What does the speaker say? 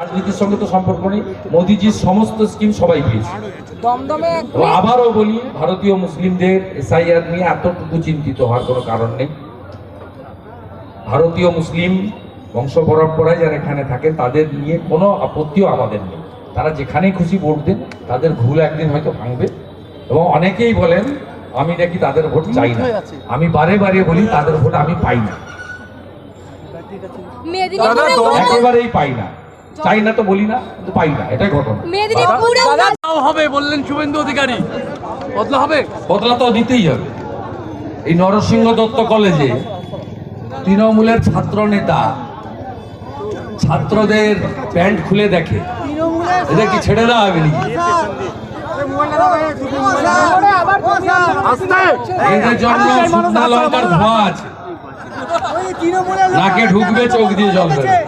রাজনীতির সঙ্গে তো সম্পর্ক নেই। মোদিজির সমস্ত স্কিম সবাই পেয়েছে। আবারও বলি, ভারতীয় মুসলিমদের এসআইআর নিয়ে এতটুকু চিন্তিত হওয়ার কোনো কারণ নেই। ভারতীয় মুসলিম বংশ পরম্পরায় যারা এখানে থাকে তাদের নিয়ে কোনো আপত্তিও আমাদের নেই। তারা যেখানেই খুশি ভোট দেন, তাদের ভুল একদিন হয়তো ভাঙবে। এবং অনেকেই বলেন আমি নাকি তাদের ভোট চাই না। আমি বারে বারে বলি তাদের ভোট আমি পাই না, একেবারেই পাই না। চাই না তো বলি না, কিন্তু পাই না, এটাই ঘটনা। হবে বললেন শুভেন্দু অধিকারী, বদলা হবে, বদলা তো দিতেই হবে। এই নরসিংহ দত্ত কলেজে তৃণমূলের ছাত্র নেতা ছাত্রদের প্যান্ট খুলে দেখে, এদের কি ছেড়ে দেওয়া হবে নাকি? এদের জন্য শুকনা লঙ্কার ধোঁয়া আছে, নাকে ঢুকবে, চোখ দিয়ে জল বেরোবে।